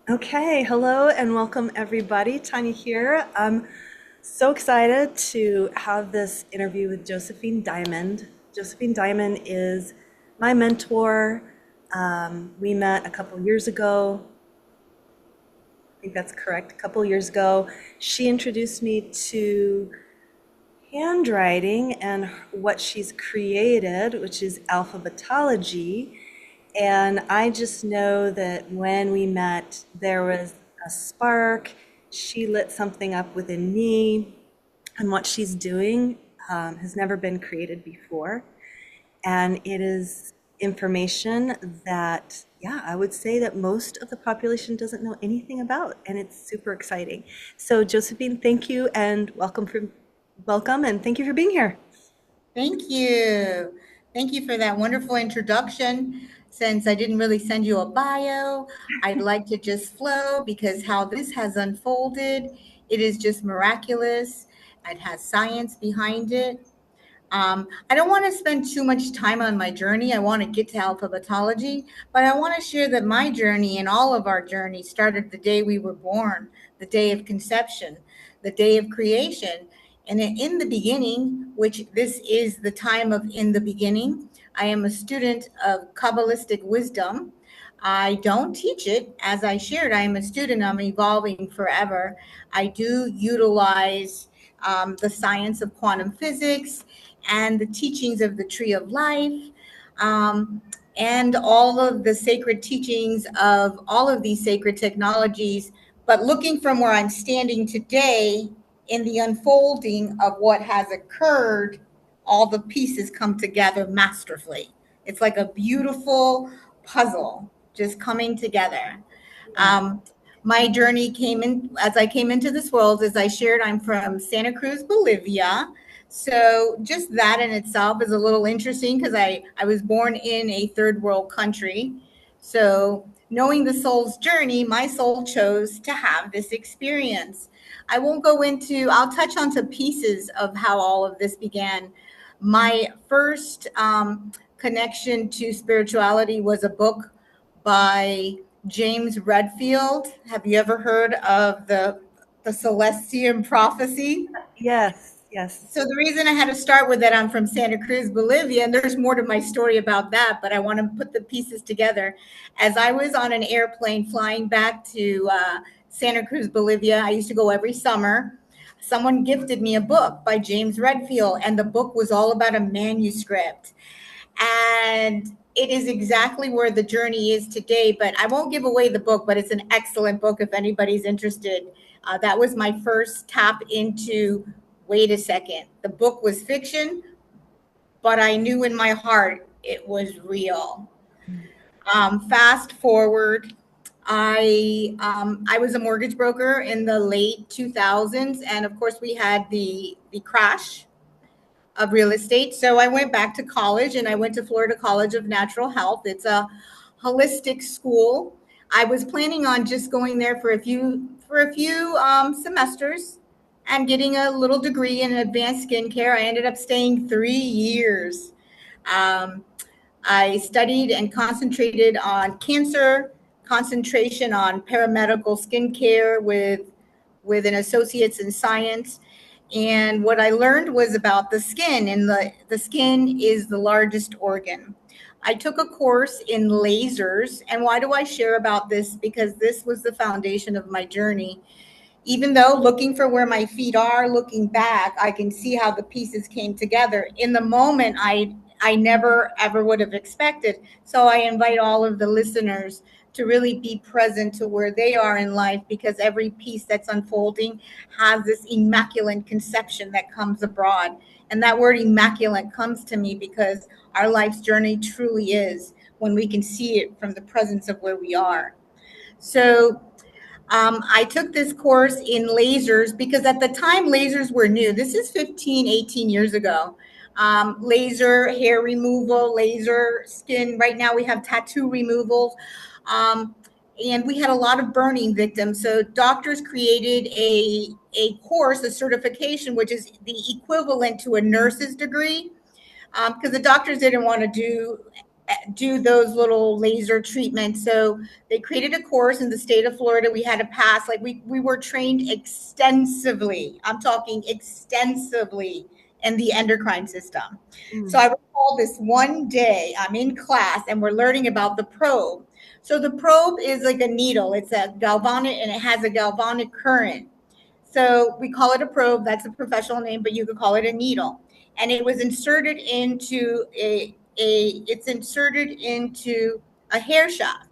Okay, hello and welcome everybody. Tanya here. I'm so excited to have this interview with Josephine Diamond. Josephine Diamond is my mentor. We met a couple years ago. I think that's correct. A couple years ago, she introduced me to handwriting and what she's created, which is Alphabatology. And I just know that when we met, there was a spark. She lit something up within me, and what she's doing has never been created before. And it is information that, yeah, I would say that most of the population doesn't know anything about, and it's super exciting. So, Josephine, thank you and welcome, and thank you for being here. Thank you. Thank you for that wonderful introduction. Since I didn't really send you a bio, I'd like to just flow because how this has unfolded, it is just miraculous. It has science behind it. I don't want to spend too much time on my journey. I want to get to alphabetology, but I want to share that my journey and all of our journey started the day we were born, the day of conception, the day of creation. And in the beginning, which this is the time of in the beginning, I am a student of Kabbalistic wisdom. I don't teach it. As I shared, I am a student. I'm evolving forever. I do utilize the science of quantum physics and the teachings of the tree of life, um, and all of the sacred teachings of all of these sacred technologies. But looking from where I'm standing today in the unfolding of what has occurred, all the pieces come together masterfully. It's like a beautiful puzzle just coming together. Yeah. Um, my journey came in as I came into this world. As I shared, I'm from Santa Cruz, Bolivia. So just that in itself is a little interesting because I was born in a third world country. So knowing the soul's journey, my soul chose to have this experience. I won't go into, I'll touch on some pieces of how all of this began. My first connection to spirituality was a book by James Redfield. Have you ever heard of the Celestian Prophecy? Yes, yes. So the reason I had to start with that, I'm from Santa Cruz, Bolivia, and there's more to my story about that, but I want to put the pieces together. As I was on an airplane flying back to Santa Cruz, Bolivia, I used to go every summer. Someone gifted me a book by James Redfield, and the book was all about a manuscript. And it is exactly where the journey is today. But I won't give away the book, but it's an excellent book if anybody's interested. That was my first tap into wait a second. The book was fiction, but I knew in my heart it was real. Fast forward, I was a mortgage broker in the late 2000s, and of course we had the crash of real estate. So I went back to college and I went to Florida College of Natural Health. It's a holistic school. I was planning on just going there for a few semesters and getting a little degree in advanced skincare. I ended up staying 3 years. Um, I studied and concentrated on cancer, concentration on paramedical skincare with an associate's in science. And what I learned was about the skin, and the skin is the largest organ. I took a course in lasers. And why do I share about this? Because this was the foundation of my journey. Even though looking for where my feet are, looking back, I can see how the pieces came together. In the moment, I never ever would have expected. So I invite all of the listeners to really be present to where they are in life because every piece that's unfolding has this immaculate conception that comes abroad. And that word immaculate comes to me because our life's journey truly is when we can see it from the presence of where we are. So I took this course in lasers because at the time lasers were new. This is 15, 18 years ago. Laser hair removal, laser skin. Right now we have tattoo removals. Um, and we had a lot of burning victims. So doctors created a course, a certification, which is the equivalent to a nurse's degree because the doctors didn't want to do do those little laser treatments. So they created a course in the state of Florida. We had to pass, like we were trained extensively. I'm talking extensively in the endocrine system. So I recall this one day I'm in class and we're learning about the probe. So the probe is like a needle. It's a galvanic and it has a galvanic current. So we call it a probe. That's a professional name, but you could call it a needle. And it was inserted into it's inserted into a hair shaft.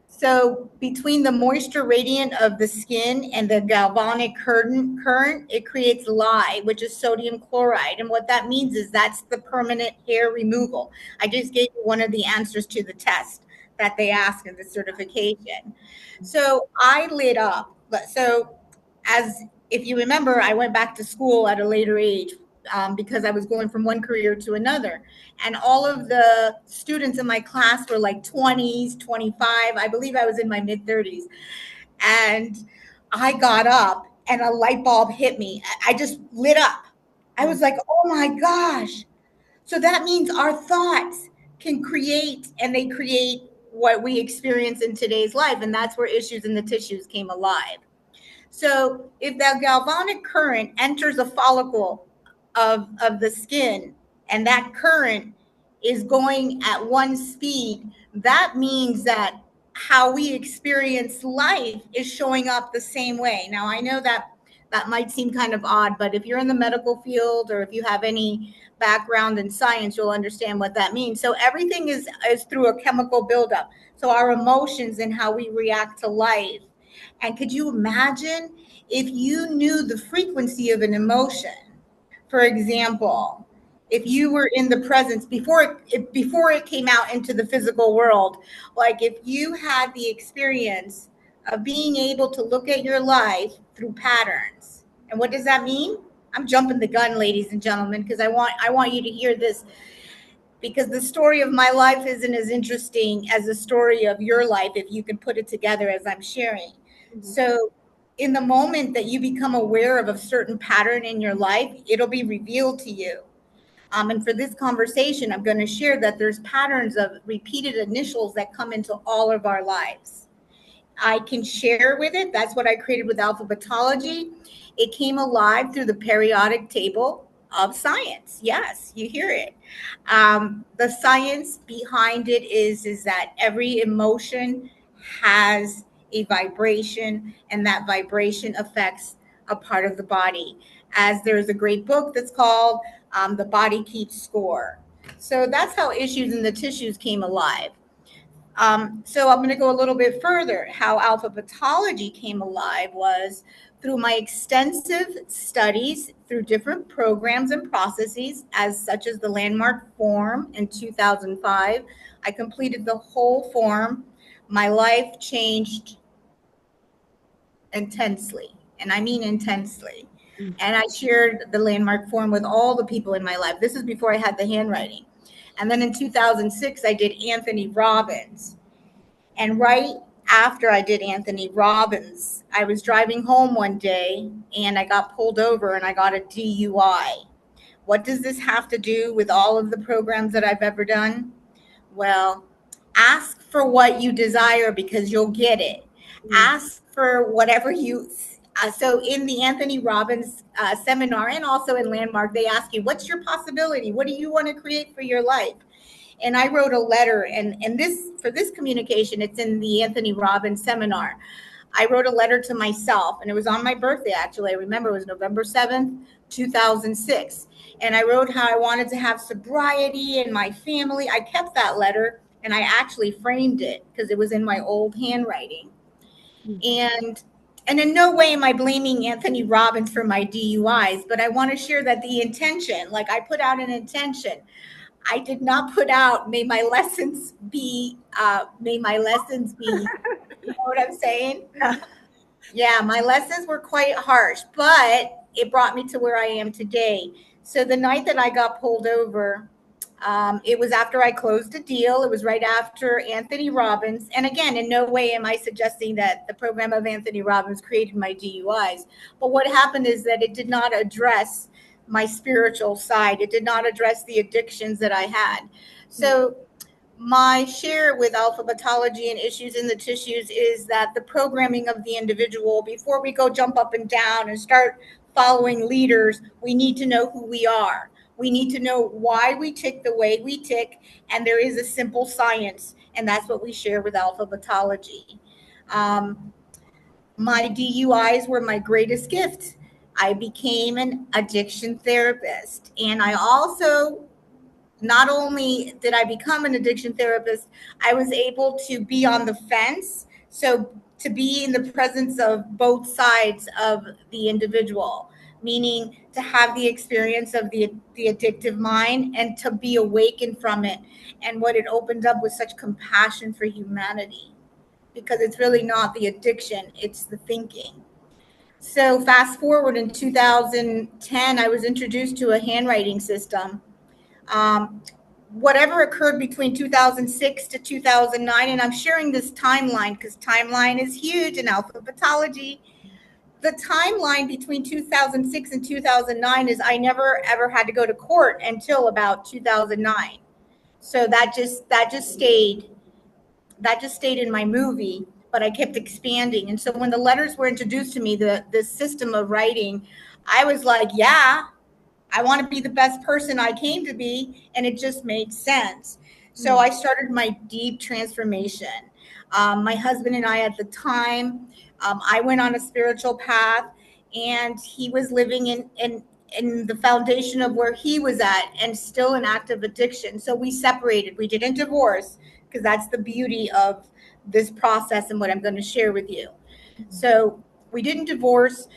So between the moisture radiant of the skin and the galvanic current, it creates lye, which is sodium chloride. And what that means is that's the permanent hair removal. I just gave you one of the answers to the test that they ask in the certification. So I lit up. So as if you remember, I went back to school at a later age because I was going from one career to another. And all of the students in my class were like 20s, 25. I believe I was in my mid 30s. And I got up and a light bulb hit me. I just lit up. I was like, oh my gosh. So that means our thoughts can create, and they create what we experience in today's life. And that's where issues in the tissues came alive. So if that galvanic current enters a follicle of the skin and that current is going at one speed, that means that how we experience life is showing up the same way. Now, I know that that might seem kind of odd, but if you're in the medical field or if you have any background in science, you'll understand what that means. So everything is through a chemical buildup. So our emotions and how we react to life. And could you imagine if you knew the frequency of an emotion? For example, if you were in the presence before it came out into the physical world, like if you had the experience of being able to look at your life through patterns. And what does that mean? I'm jumping the gun, ladies and gentlemen, because I want you to hear this, because the story of my life isn't as interesting as the story of your life if you can put it together as I'm sharing. So in the moment that you become aware of a certain pattern in your life, it'll be revealed to you. And for this conversation, I'm going to share that there's patterns of repeated initials that come into all of our lives. I can share with it. That's what I created with Alphabatology. It came alive through the periodic table of science. Yes, you hear it. The science behind it is that every emotion has a vibration, and that vibration affects a part of the body. As there's a great book that's called The Body Keeps Score. So that's how issues in the tissues came alive. So I'm going to go a little bit further. How alphabatology came alive was through my extensive studies through different programs and processes, as such as the landmark form in 2005. I completed the whole form. My life changed intensely, and I mean intensely. And I shared the landmark form with all the people in my life. This is before I had the handwriting. And then in 2006, I did Anthony Robbins. And right after I did Anthony Robbins, I was driving home one day and I got pulled over and I got a DUI. What does this have to do with all of the programs that I've ever done? Well, ask for what you desire because you'll get it. Ask for whatever you. So in the Anthony Robbins seminar and also in Landmark, they ask you, what's your possibility? What do you want to create for your life? And I wrote a letter, and this for this communication, it's in the Anthony Robbins seminar. I wrote a letter to myself, and it was on my birthday, actually. I remember it was November 7th, 2006. And I wrote how I wanted to have sobriety in my family. I kept that letter, and I actually framed it because it was in my old handwriting. And in no way am I blaming Anthony Robbins for my DUIs, but I want to share that the intention, like I put out an intention. I did not put out, may my lessons be, you know what I'm saying? Yeah, my lessons were quite harsh, but it brought me to where I am today. So the night that I got pulled over, it was after I closed a deal. It was right after Anthony Robbins. And again, in no way am I suggesting that the program of Anthony Robbins created my DUIs. But what happened is that it did not address my spiritual side. It did not address the addictions that I had. So my share with alphabatology and issues in the tissues is that the programming of the individual, before we go jump up and down and start following leaders, we need to know who we are. We need to know why we tick the way we tick, and there is a simple science, and that's what we share with alphabatology. Um, my DUIs were my greatest gift. I became an addiction therapist, and I also, not only did I become an addiction therapist, I was able to be on the fence. So to be in the presence of both sides of the individual, meaning to have the experience of the addictive mind and to be awakened from it. And what it opened up was such compassion for humanity, because it's really not the addiction, it's the thinking. So fast forward in 2010, I was introduced to a handwriting system. Um, Whatever occurred between 2006 to 2009, and I'm sharing this timeline because timeline is huge in alphabatology. The timeline between 2006 and 2009 is I never ever had to go to court until about 2009. So that just stayed in my movie, but I kept expanding. And so when the letters were introduced to me, the system of writing, I was like, yeah, I want to be the best person I came to be, and it just made sense. So I started my deep transformation. My husband and I, at the time, I went on a spiritual path, and he was living in the foundation of where he was at, and still in active addiction. So we separated. We didn't divorce, because that's the beauty of this process and what I'm going to share with you. So we didn't divorce.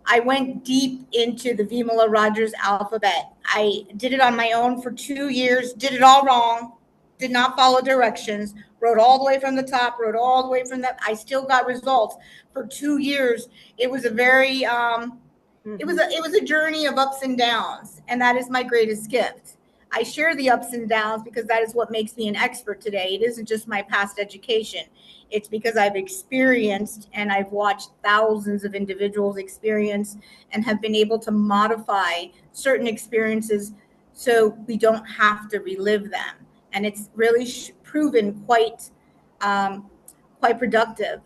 I went deep into the Vimala Rodgers alphabet. I did it on my own for 2 years, did it all wrong, did not follow directions, wrote all the way from the top, wrote all the way from the, I still got results for 2 years. It was a very, it was a journey of ups and downs, and that is my greatest gift. I share the ups and downs because that is what makes me an expert today. It isn't just my past education. It's because I've experienced and I've watched thousands of individuals experience and have been able to modify certain experiences so we don't have to relive them. And it's really proven quite productive.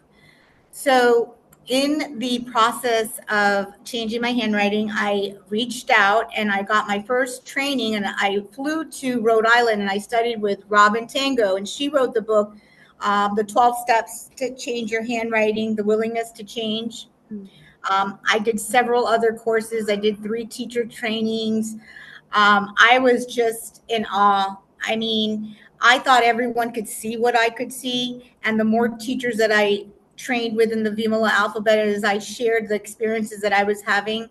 So, in the process of changing my handwriting, I reached out and I got my first training, and I flew to Rhode Island and I studied with Robin Tango, and she wrote the book, The 12 Steps to Change Your Handwriting, The Willingness to Change. I did several other courses. I did 3 teacher trainings. I was just in awe. I mean, I thought everyone could see what I could see. And the more teachers that I trained within the Vimala alphabet, as I shared the experiences that I was having,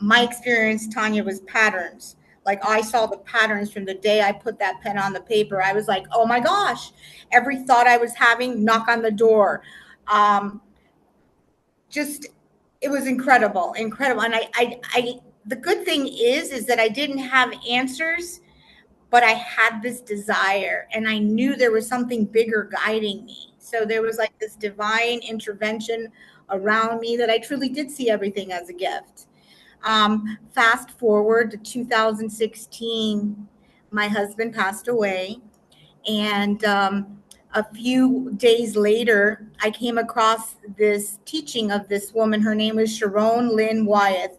my experience, Tanya, was patterns. Like, I saw the patterns from the day I put that pen on the paper. I was like, oh my gosh, every thought I was having, knock on the door. Um, just, it was incredible, incredible. And the good thing is that I didn't have answers, but I had this desire, and I knew there was something bigger guiding me. So there was like this divine intervention around me that I truly did see everything as a gift. Fast forward to 2016, my husband passed away, and a few days later, I came across this teaching of this woman. Her name is Sharon Lynn Wyeth.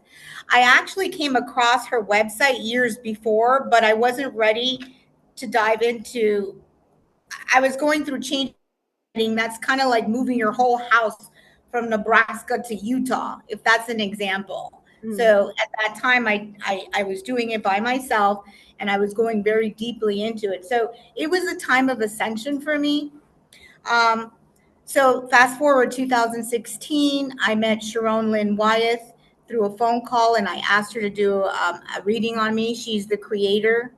I actually came across her website years before, but I wasn't ready to dive into. I was going through change. That's kind of like moving your whole house from Nebraska to Utah, if that's an example. So at that time, I was doing it by myself, and I was going very deeply into it. So it was a time of ascension for me. Um, so fast forward 2016, I met Sharon Lynn Wyeth through a phone call, and I asked her to do a reading on me. She's the creator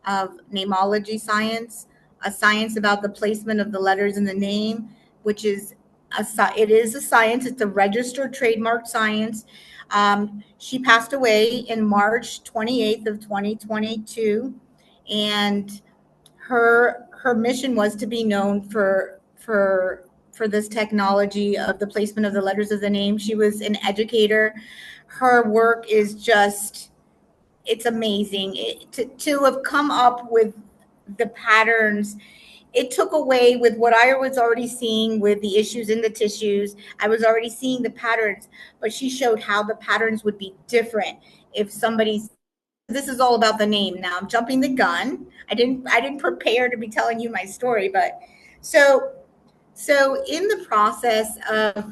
of Neimology science, a science about the placement of the letters in the name, which is it is a science. It's a registered trademark science. She passed away in March 28th of 2022, and her mission was to be known for this technology of the placement of the letters of the name. She was an educator. Her work is just, it's amazing. To have come up with the patterns. It took away with what I was already seeing with the issues in the tissues. I was already seeing the patterns, but she showed how the patterns would be different if somebody's. This is all about the name. Now I'm jumping the gun. I didn't prepare to be telling you my story, but so so in the process of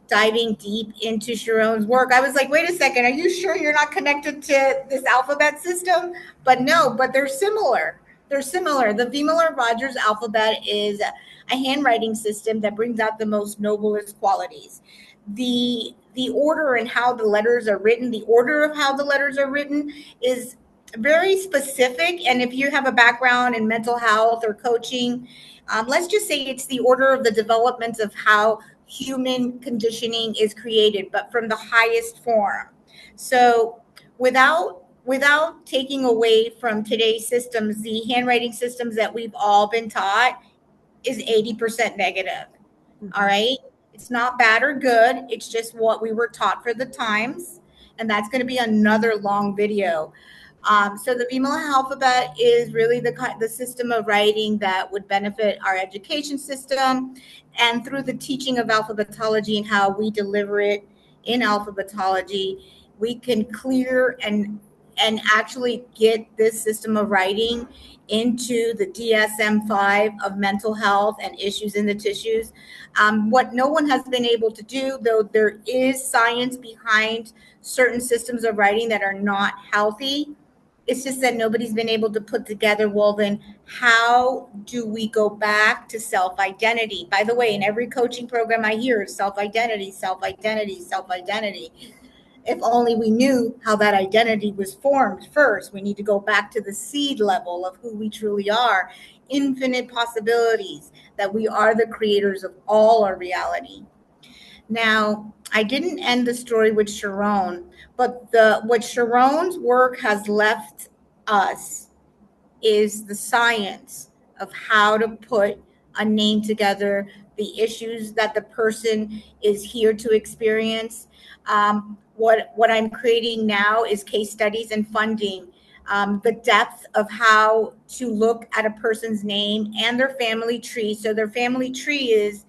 diving deep into Sharon's work, I was like, wait a second, are you sure you're not connected to this alphabet system? But no, but they're similar. They're similar. The Vimala Rodgers alphabet is a handwriting system that brings out the most noblest qualities. The order and how the letters are written, the order of how the letters are written is very specific. And if you have a background in mental health or coaching, let's just say it's the order of the development of how human conditioning is created, but from the highest form. So without taking away from today's systems, the handwriting systems that we've all been taught is 80% negative. All right. It's not bad or good. It's just what we were taught for the times. And that's going to be another long video. So the Vimala alphabet is really the system of writing that would benefit our education system, and through the teaching of alphabetology and how we deliver it in alphabetology, we can clear and actually get this system of writing into the DSM-5 of mental health and issues in the tissues. What no one has been able to do, though there is science behind certain systems of writing that are not healthy, it's just that nobody's been able to put together, well, then how do we go back to self-identity? By the way, in every coaching program I hear is self-identity, self-identity, self-identity. If only we knew how that identity was formed first. We need to go back to the seed level of who we truly are. Infinite possibilities, that we are the creators of all our reality. Now, I didn't end the story with Sharon, but what Sharon's work has left us is the science of how to put a name together, the issues that the person is here to experience. What I'm creating now is case studies and funding. The depth of how to look at a person's name and their family tree. So their family tree is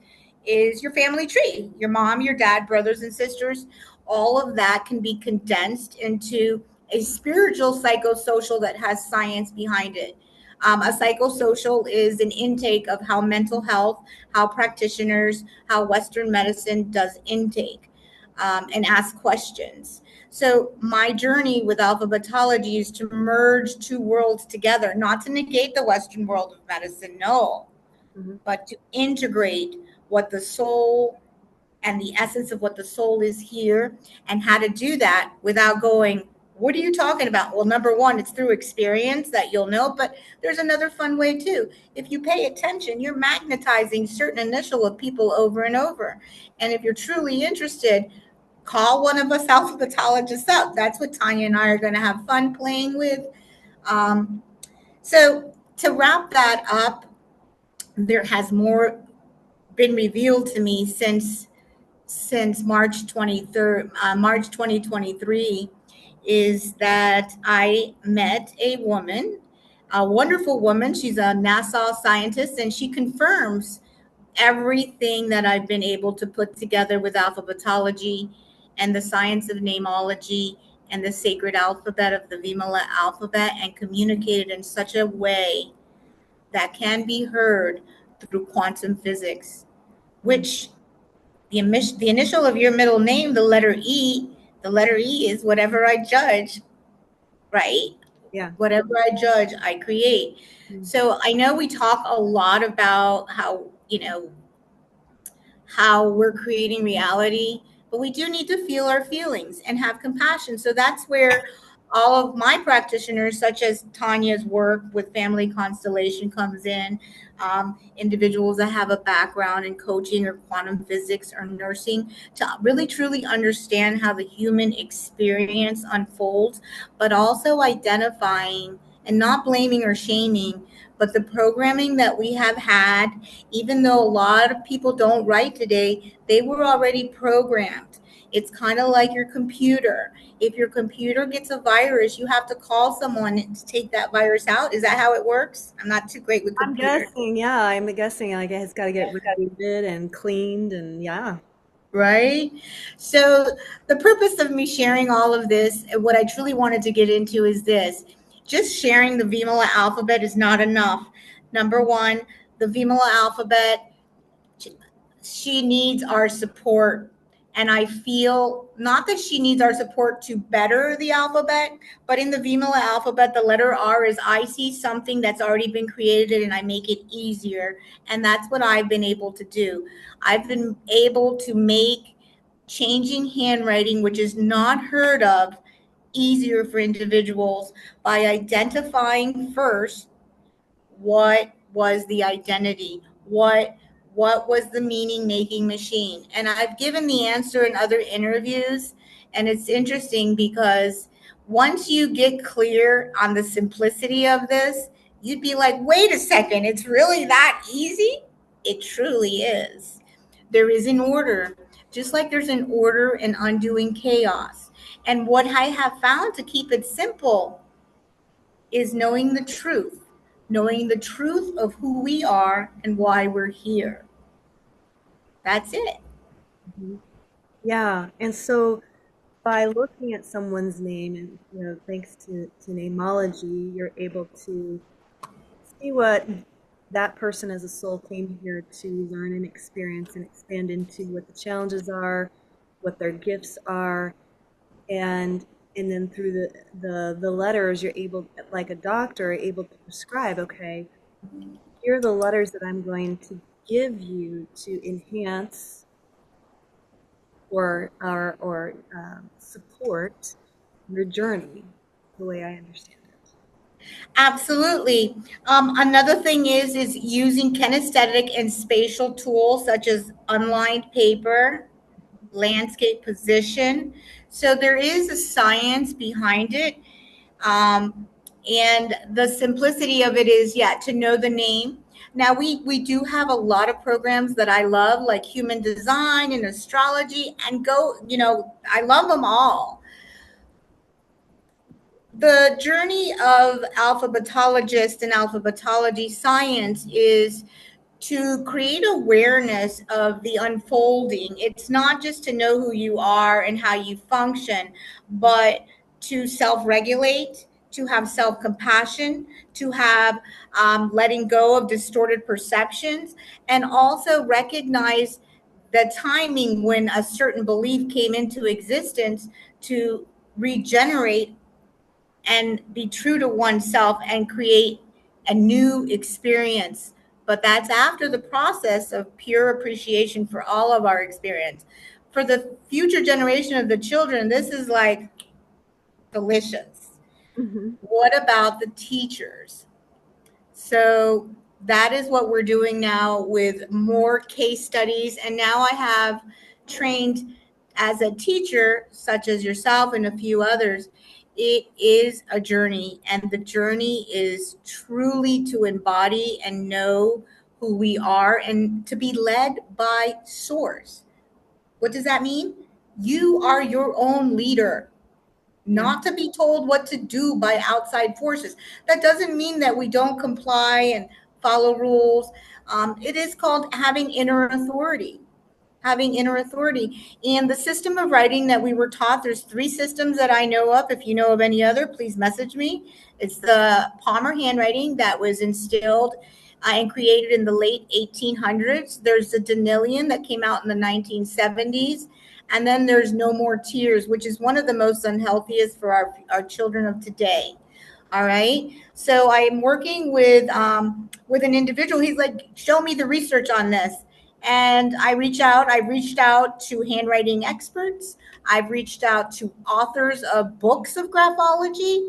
your family tree, your mom, your dad, brothers and sisters. All of that can be condensed into a spiritual psychosocial that has science behind it. A psychosocial is an intake of how mental health, how practitioners, how Western medicine does intake, and ask questions. So my journey with alphabetology is to merge two worlds together, not to negate the Western world of medicine, no, but to integrate what the soul and the essence of what the soul is here, and how to do that without going, what are you talking about? Well, number one, it's through experience that you'll know, but there's another fun way too. If you pay attention, you're magnetizing certain initial of people over and over. And if you're truly interested, call one of us alphabetologists up. That's what Tanya and I are going to have fun playing with. Um, so to wrap that up, there has more been revealed to me since March 23rd, March 2023, is that I met a woman, a wonderful woman. She's a NASA scientist, and she confirms everything that I've been able to put together with alphabetology and the science of Neimology and the sacred alphabet of the Vimala alphabet, and communicated in such a way that can be heard through quantum physics, which the initial of your middle name, the letter E is whatever I judge, right? Yeah. Whatever I judge, I create. So I know we talk a lot about how we're creating reality, but we do need to feel our feelings and have compassion. So that's where all of my practitioners, such as Tanya's work with family constellation, comes in. Individuals that have a background in coaching or quantum physics or nursing, to really truly understand how the human experience unfolds, but also identifying and not blaming or shaming, but the programming that we have had. Even though a lot of people don't write today, they were already programmed. It's kind of like your computer. If your computer gets a virus, you have to call someone to take that virus out. Is that how it works? I'm not too great with I'm computers. guessing, yeah, I'm guessing like it's got to get rebooted and cleaned and yeah. Right? So, the purpose of me sharing all of this, and what I truly wanted to get into is this: just sharing the Vimala alphabet is not enough. Number one, the Vimala alphabet, she needs our support. And I feel not that she needs our support to better the alphabet, but in the Vimala alphabet, the letter R is I see something that's already been created and I make it easier. And that's what I've been able to do. I've been able to make changing handwriting, which is not heard of, easier for individuals by identifying first what was the identity, what was the meaning making machine. And I've given the answer in other interviews, and it's interesting because once you get clear on the simplicity of this, you'd be like, wait a second, it's really that easy? It truly is. There is an order, just like there's an order in undoing chaos. And what I have found to keep it simple is knowing the truth of who we are and why we're here. That's it. Mhm. Yeah, and so by looking at someone's name and thanks to Neimology, you're able to see what that person as a soul came here to learn and experience and expand into what the challenges are, what their gifts are, and then through the letters you're able, like a doctor, able to prescribe, okay, here are the letters that I'm going to give you to enhance or support your journey, the way I understand it. Absolutely. Another thing is using kinesthetic and spatial tools such as unlined paper, landscape position. So there is a science behind it. Um, and the simplicity of it is, yeah, to know the name. Now we do have a lot of programs that I love, like human design and astrology, and I love them all. The journey of alphabetologists and alphabetology science is to create awareness of the unfolding. It's not just to know who you are and how you function, but to self regulate, to have self compassion, to have letting go of distorted perceptions, and also recognize the timing when a certain belief came into existence to regenerate and be true to oneself and create a new experience. But that's after the process of pure appreciation for all of our experience. For the future generation of the children, this is like delicious. Mm-hmm. What about the teachers? So that is what we're doing now with more case studies. And now I have trained as a teacher, such as yourself and a few others. It is a journey, and the journey is truly to embody and know who we are and to be led by source. What does that mean? You are your own leader, Yeah. not to be told what to do by outside forces. That doesn't mean that we don't comply and follow rules. It is called having inner authority. Having inner authority. And the system of writing that we were taught, there's three systems that I know of. If you know of any other, please message me. It's the Palmer handwriting that was instilled and created in the late 1800s. There's the Danilian that came out in the 1970s. And then there's No More Tears, which is one of the most unhealthiest for our children of today. All right. So I'm working with an individual. He's like, show me the research on this. And I've reached out to handwriting experts. I've reached out to authors of books of graphology.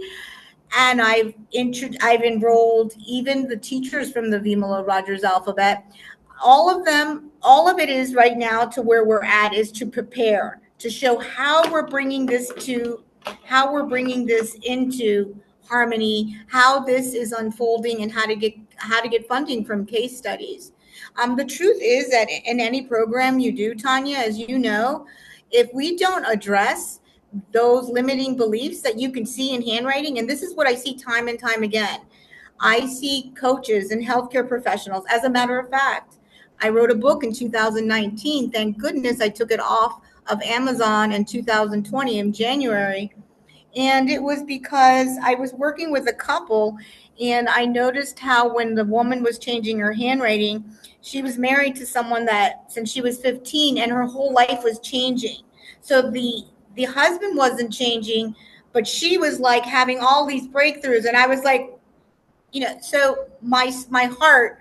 And I've enrolled even the teachers from the Vimala Rodgers alphabet. All of it is right now to where we're at is to prepare, to show how we're bringing this into harmony, how this is unfolding, and how to get funding from case studies. The truth is that in any program you do, Tanya, as you know, If we don't address those limiting beliefs that you can see in handwriting, and this is what I see time and time again. I see coaches and healthcare professionals. As a matter of fact, I wrote a book in 2019. Thank goodness I took it off of Amazon in 2020 in January. And it was because I was working with a couple, and I noticed how when the woman was changing her handwriting, she was married to someone that since she was 15 and her whole life was changing. So the husband wasn't changing, but she was like having all these breakthroughs, and I was like, so my heart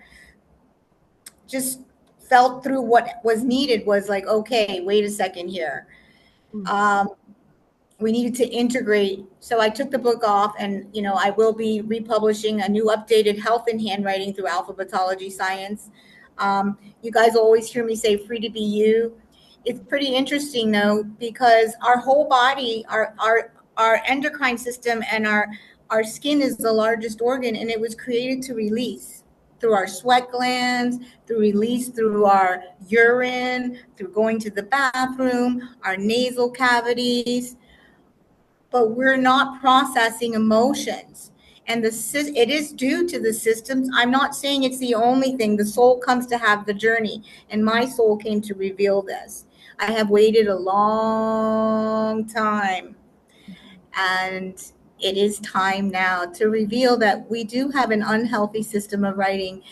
just felt through what was needed was like, okay, wait a second here. Um, we needed to integrate. So I took the book off, and I will be republishing a new updated health and handwriting through Alphabatology science. You guys always hear me say free to be you. It's pretty interesting though, because our whole body, our endocrine system and our skin is the largest organ, and it was created to release through our sweat glands, through release through our urine, through going to the bathroom, our nasal cavities, but we're not processing emotions. And it is due to the systems. I'm not saying it's the only thing. The soul comes to have the journey, and my soul came to reveal this. I have waited a long time, and it is time now to reveal that we do have an unhealthy system of writing,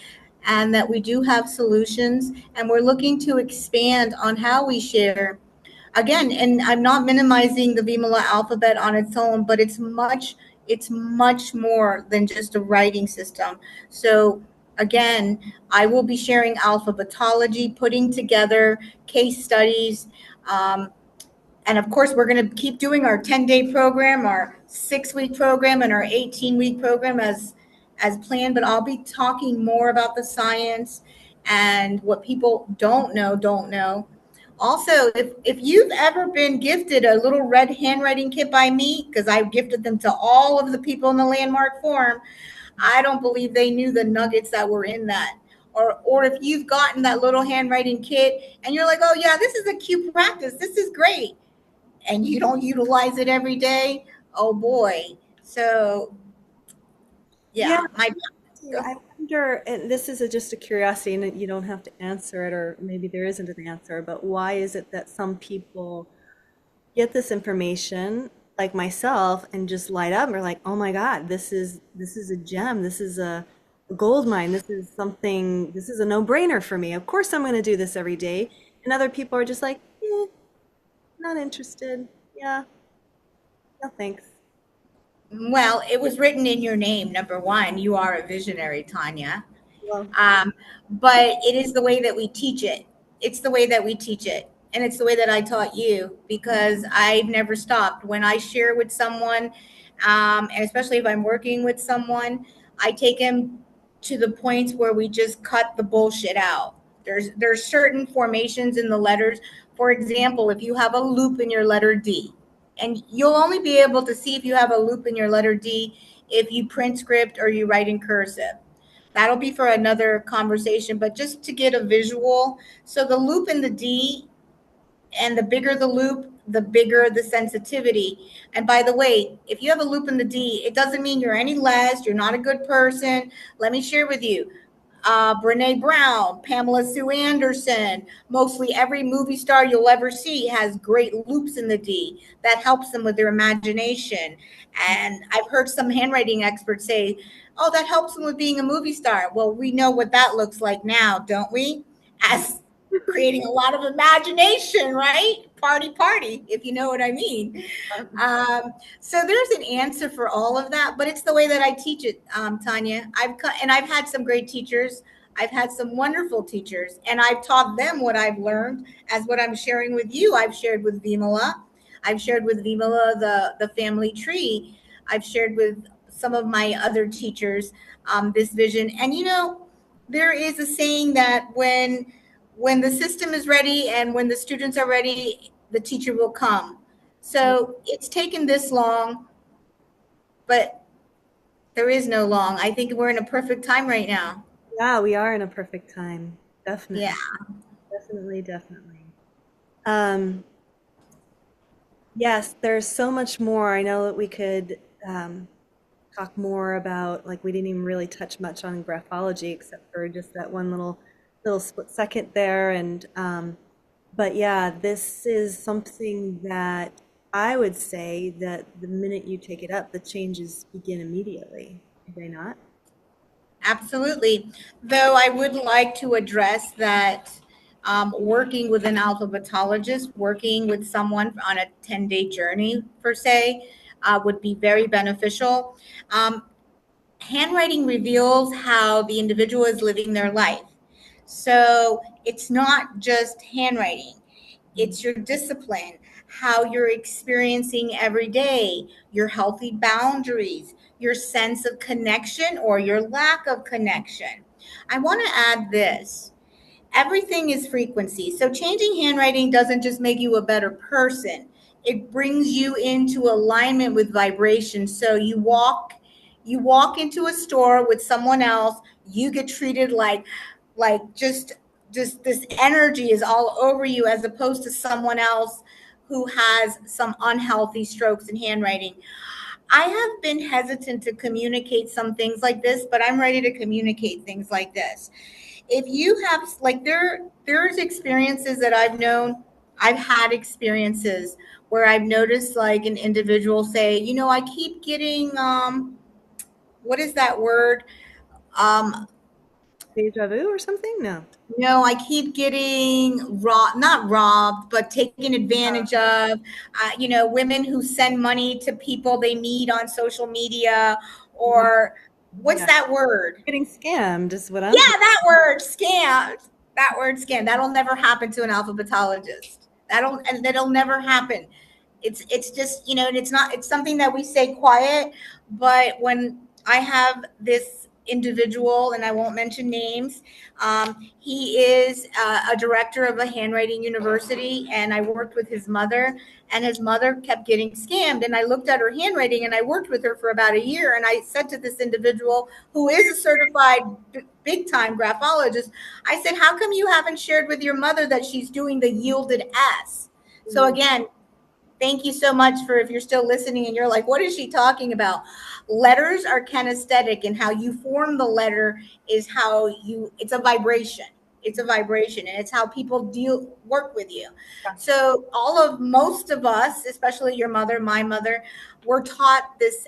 and that we do have solutions, and we're looking to expand on how we share again. And I'm not minimizing the Vimala alphabet on its own, but it's much more than just a writing system. So again, I will be sharing alphabetology, putting together case studies, um, and of course we're going to keep doing our 10-day program, our 6-week program, and our 18-week program as planned. But I'll be talking more about the science and what people don't know. Also, if you've ever been gifted a little red handwriting kit by me, because I've gifted them to all of the people in the landmark forum, I don't believe they knew the nuggets that were in that. Or if you've gotten that little handwriting kit and you're like, oh yeah, this is a cute practice, this is great, and you don't utilize it every day, oh boy. So Yeah, yeah, my I wonder, and this is just a curiosity, and you don't have to answer it, or maybe there isn't an answer, but why is it that some people get this information, like myself, and just light up and are like, oh my God, this is a gem, this is a gold mine, this is something, this is a no-brainer for me. Of course I'm going to do this every day. And other people are just like, not interested. Yeah, no thanks. well, it was written in your name. Number one, you are a visionary, Tanya. Well, But it is the way that we teach it. It's the way that we teach it. And it's the way that I taught you, because I've never stopped. When I share with someone, and especially if I'm working with someone, I take them to the points where we just cut the bullshit out. There's certain formations in the letters. For example, if you have a loop in your letter D, and you'll only be able to see if you have a loop in your letter D if you print script or you write in cursive. That'll be for another conversation, but just to get a visual. So the loop in the D, and the bigger the loop, the bigger the sensitivity. And by the way, if you have a loop in the D, it doesn't mean you're any less, you're not a good person. Let me share with you. Brene Brown, Pamela Sue Anderson, mostly every movie star you'll ever see has great loops in the D. That helps them with their imagination. And I've heard some handwriting experts say, oh, that helps them with being a movie star. Well, we know what that looks like now, don't we? As creating a lot of imagination, right? Party, party, if you know what I mean. So there's an answer for all of that, but it's the way that I teach it, Tanya. I've had some great teachers. I've had some wonderful teachers, and I've taught them what I've learned as what I'm sharing with you. I've shared with Vimala. I've shared with Vimala the family tree. I've shared with some of my other teachers this vision. And there is a saying that when the system is ready and when the students are ready, the teacher will come. So it's taken this long, but there is no long. I think we're in a perfect time right now. yeah, we are in a perfect time. Yeah. Definitely, definitely, definitely. Um, Yes, there's so much more. I know that we could talk more about, like we didn't even really touch much on graphology except for just that one little split second there. And but yeah, this is something that I would say that the minute you take it up, the changes begin immediately. Do they not? Absolutely. Though I would like to address that working with an alphabetologist, working with someone on a 10-day journey, per se, would be very beneficial. Um, Handwriting reveals how the individual is living their life. So it's not just handwriting, it's your discipline, how you're experiencing every day, your healthy boundaries, your sense of connection or your lack of connection. I want to add this: everything is frequency. So changing handwriting doesn't just make you a better person. It brings you into alignment with vibration. So you walk into a store with someone else, you get treated like just this energy is all over you as opposed to someone else who has some unhealthy strokes in handwriting. I have been hesitant to communicate some things like this, but I'm ready to communicate things like this. If you have like there's experiences that I've had experiences where I've noticed like an individual say, I keep getting what is that word? um Deja vu or something? No. no, I keep getting not robbed, but taken advantage of. Women who send money to people they meet on social media, or what's Yeah. that word? Getting scammed is what I'm Yeah, hearing. that word, scam. That word, scam. That'll never happen to an alphabetologist. That'll never happen. It's just and it's something that we say quiet, but when I have this individual, and I won't mention names, he is a director of a handwriting university, and I worked with his mother, and his mother kept getting scammed, and I looked at her handwriting, and I worked with her for about a year, and I said to this individual who is a certified big time graphologist, I said, how come you haven't shared with your mother that she's doing the yielded S? So again, thank you so much for, if you're still listening and you're like, what is she talking about? Letters are kinesthetic, and how you form the letter is it's a vibration. It's a vibration, and it's how people work with you. So most of us, especially your mother, my mother, were taught this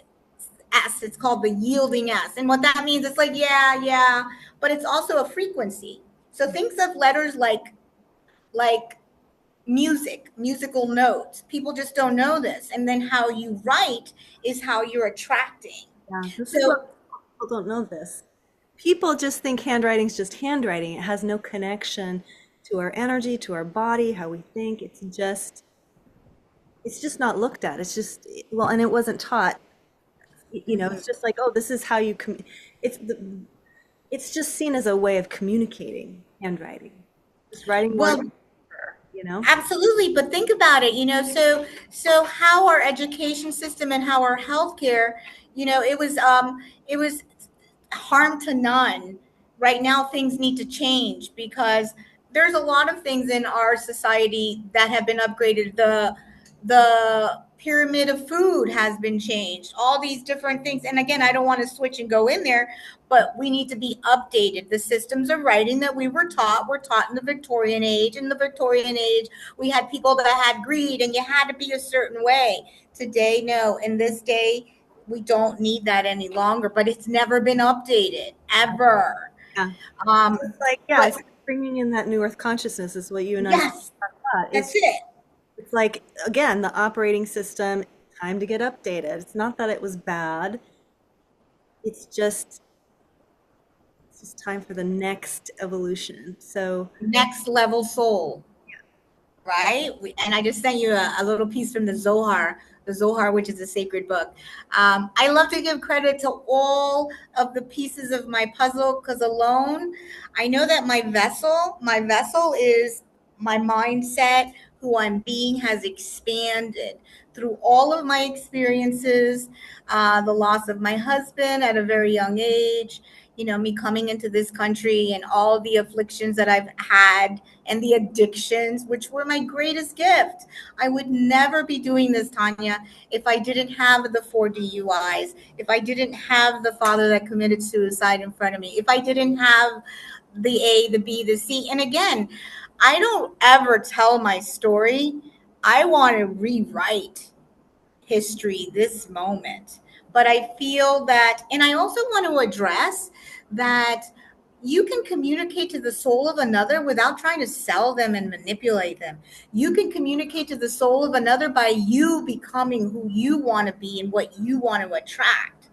S. It's called the yielding S. And what that means, it's like, yeah, yeah, but it's also a frequency. So think of letters like musical notes. People just don't know this. And then how you write is how you're attracting. Yeah, this is what So people don't know this. People just think handwriting's just handwriting. It has no connection to our energy, to our body, how we think. It's just not looked at. It's just, well, and it wasn't taught. It's just like, oh, this is how you it's it's just seen as a way of communicating handwriting. Just writing words, well, you know? absolutely, but think about it, so how our education system and how our healthcare, it was harm to none. Right now, things need to change because there's a lot of things in our society that have been upgraded. The pyramid of food has been changed. All these different things. And again, I don't want to switch and go in there, but we need to be updated. The systems of writing that we were taught in the Victorian age. In the Victorian age, we had people that had greed and you had to be a certain way. Today, no. In this day, we don't need that any longer, but it's never been updated ever. Yeah. Um, It's like, yeah, it's but like bringing in that new earth consciousness is what you and I talked yes, about. that's It's it. it's like, again, the operating system, time to get updated. It's not that it was bad. It's just it's just time for the next evolution. So, Next level soul, right? And I just sent you a little piece from the Zohar, which is a sacred book. I love to give credit to all of the pieces of my puzzle because alone, I know that my vessel is my mindset, who I'm being has expanded through all of my experiences, the loss of my husband at a very young age, me coming into this country and all the afflictions that I've had and the addictions, which were my greatest gift. I would never be doing this, Tanya, if I didn't have the 4 DUIs, if I didn't have the father that committed suicide in front of me, if I didn't have the A, the B, the C. And again, I don't ever tell my story. I want to rewrite history, this moment. But I feel that, and I also want to address that you can communicate to the soul of another without trying to sell them and manipulate them. You can communicate to the soul of another by you becoming who you want to be and what you want to attract.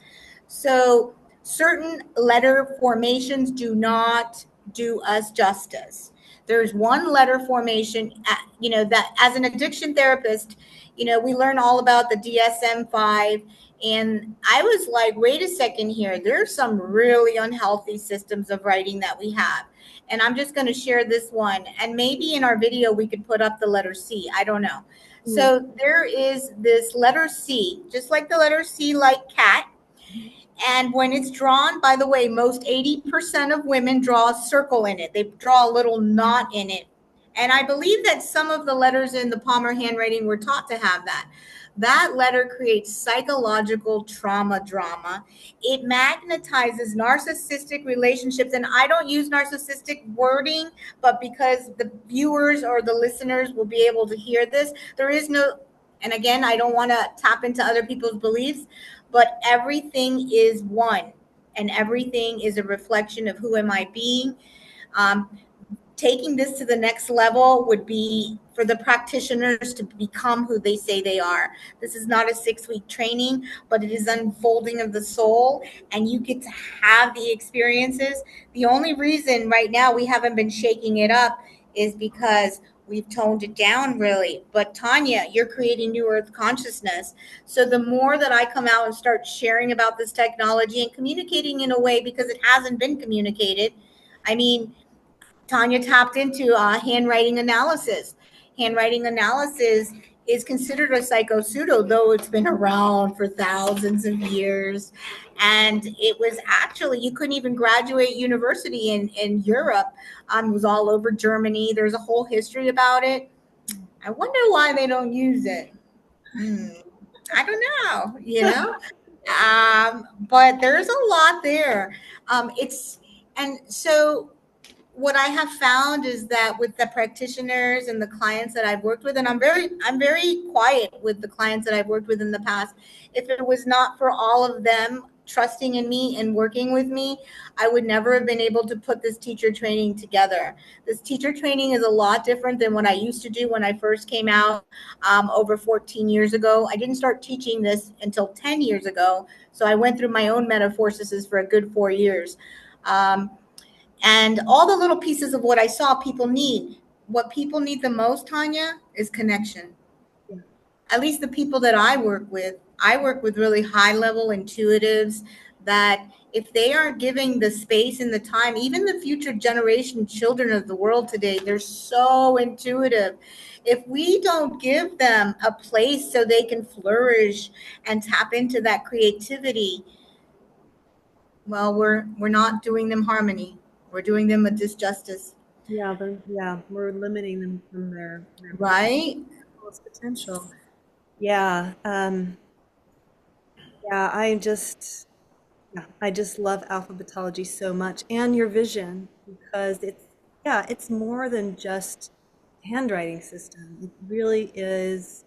So, certain letter formations do not do us justice. There's one letter formation, that as an addiction therapist, we learn all about the DSM-5. And I was like, wait a second here. There's some really unhealthy systems of writing that we have. And I'm just going to share this one. And maybe in our video, we could put up the letter C. I don't know. Mm. So there is this letter C, just like the letter C, like cat. And when it's drawn, by the way, most 80% of women draw a circle in it. They draw a little knot in it. And I believe that some of the letters in the Palmer handwriting were taught to have that. That letter creates psychological trauma drama. It magnetizes narcissistic relationships. And I don't use narcissistic wording, but because the viewers or the listeners will be able to hear this, there is no, and again, I don't want to tap into other people's beliefs, but everything is one and everything is a reflection of who am I being. um, Taking this to the next level would be for the practitioners to become who they say they are. This is not a 6 week training, but it is unfolding of the soul, and you get to have the experiences. The only reason right now we haven't been shaking it up is because we've toned it down, really. But Tanya, you're creating new earth consciousness. So the more that I come out and start sharing about this technology and communicating in a way, because it hasn't been communicated, I mean, Tanya tapped into handwriting analysis. Handwriting analysis is considered a psychopseudo, though it's been around for thousands of years. And it was actually, you couldn't even graduate university in Europe. It was all over Germany. There's a whole history about it. I wonder why they don't use it. Hmm. I don't know. But there's a lot there. It's, and so what I have found is that with the practitioners and the clients that I've worked with, and I'm very quiet with the clients that I've worked with in the past. If it was not for all of them trusting in me and working with me, I would never have been able to put this teacher training together. This teacher training is a lot different than what I used to do when I first came out over 14 years ago. I didn't start teaching this until 10 years ago. So I went through my own metamorphosis for a good 4 years. Um, and all the little pieces of what I saw people need. What people need the most, Tanya, is connection. Yeah. At least the people that I work with really high level intuitives that if they aren't giving the space and the time, even the future generation children of the world today, they're so intuitive. If we don't give them a place so they can flourish and tap into that creativity, well, we're not doing them harmony. We're doing them a disjustice, Yeah, we're limiting them from their right? fullest potential. Yeah, yeah, I just love alphabetology so much and your vision because yeah, it's more than just a handwriting system. It really is,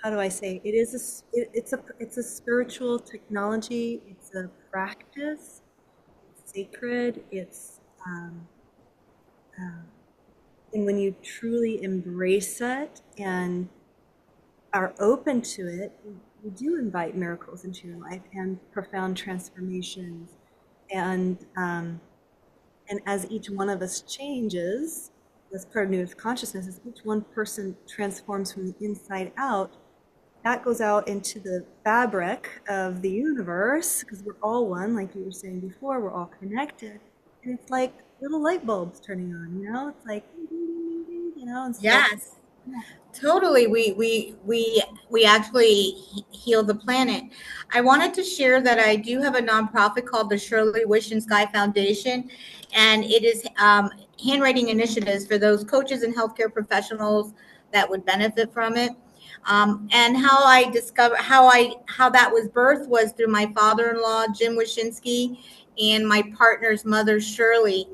how do I say, it is it's a spiritual technology. It's a practice. It's sacred. Uh, and when you truly embrace it and are open to it, you do invite miracles into your life and profound transformations. And and as each one of us changes, as part of new consciousness, as each one person transforms from the inside out, that goes out into the fabric of the universe because we're all one, like you were saying before. We're all connected, and it's like little light bulbs turning on. It's like ding, ding, ding, ding, and so Yes. Totally. We actually heal the planet. I wanted to share that I do have a nonprofit called the Shirley Wish and Sky Foundation, and it is handwriting initiatives for those coaches and healthcare professionals that would benefit from it. And how I discover how that was birthed was through my father-in-law Jim Wyszynski and my partner's mother Shirley,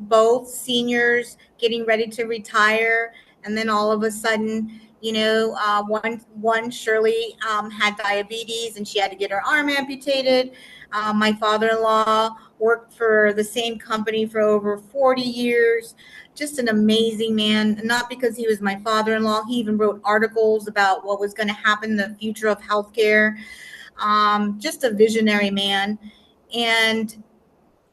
both seniors getting ready to retire, and then all of a sudden, one Shirley had diabetes and she had to get her arm amputated. My father-in-law worked for the same company for over 40 years. Just an amazing man. Not because he was my father-in-law, he even wrote articles about what was going to happen in the future of healthcare. Just a visionary man. And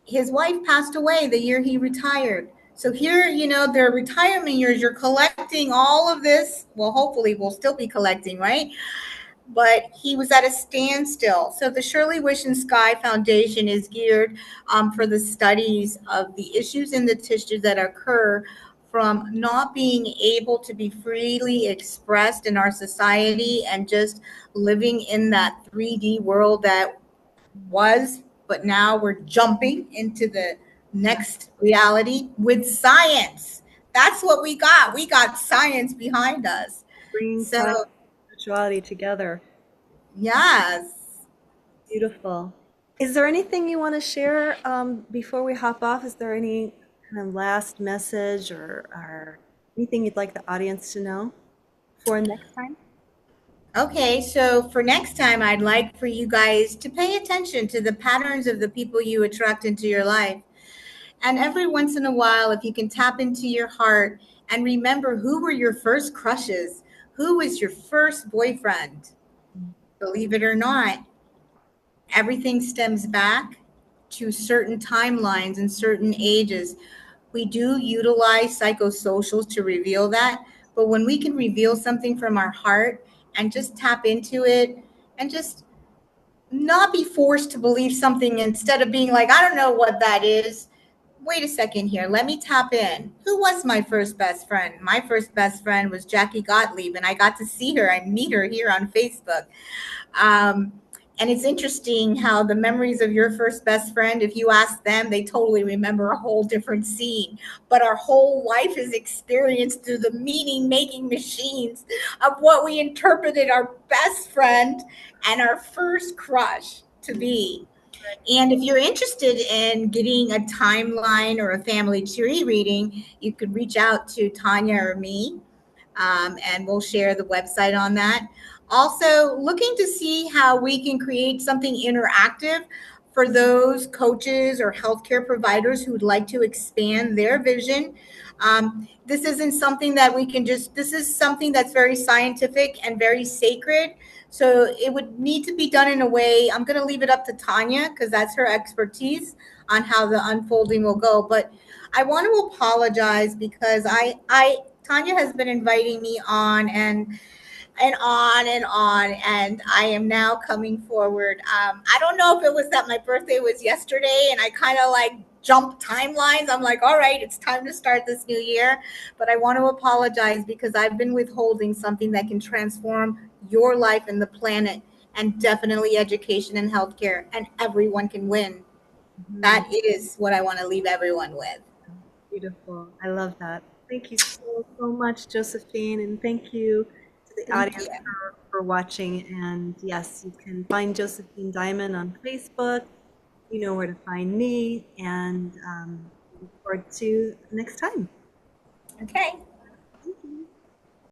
his wife passed away the year he retired. So here, their retirement years, you're collecting all of this. Well, hopefully we'll still be collecting, right? But he was at a standstill. So the Shirley Wish and Sky Foundation is geared for the studies of the issues in the tissue that occur from not being able to be freely expressed in our society and just living in that 3D world that was, but now we're jumping into the next reality with science. That's what we got. We got science behind us. Bringing So, science and spirituality together. yes. Beautiful. Is there anything you want to share before we hop off? Is there any kind of last message or anything you'd like the audience to know for next time? Okay, so for next time, I'd like for you guys to pay attention to the patterns of the people you attract into your life. And every once in a while, if you can tap into your heart and remember who were your first crushes, who was your first boyfriend, believe it or not, everything stems back to certain timelines and certain ages. We do utilize psychosocials to reveal that, but when we can reveal something from our heart and just tap into it and just not be forced to believe something instead of being like, I don't know what that is. Wait a second here. Let me tap in. Who was my first best friend? My first best friend was Jackie Gottlieb, and I got to see her and meet her here on Facebook. Um, and it's interesting how the memories of your first best friend, if you ask them, they totally remember a whole different scene. But our whole life is experienced through the meaning making machines of what we interpreted our best friend and our first crush to be. And if you're interested in getting a timeline or a family tree reading, you could reach out to Tanya or me, and we'll share the website on that. Also, looking to see how we can create something interactive for those coaches or healthcare providers who would like to expand their vision. This isn't something that we can just, this is something that's very scientific and very sacred. So it would need to be done in a way, I'm going to leave it up to Tanya because that's her expertise on how the unfolding will go. But I want to apologize because Tanya has been inviting me on and on and on, and I am now coming forward. I don't know if it was that my birthday was yesterday and I kind of like jumped timelines. I'm like, all right, it's time to start this new year. But I want to apologize because I've been withholding something that can transform your life and the planet, and definitely education and healthcare, and everyone can win. Mhm. That is what I want to leave everyone with. Beautiful. I love that. Thank you so much, Josephine, and thank you to the Thank audience you. for watching. And yes, you can find Josephine Diamond on Facebook. You know where to find me, and look forward to next time. Okay.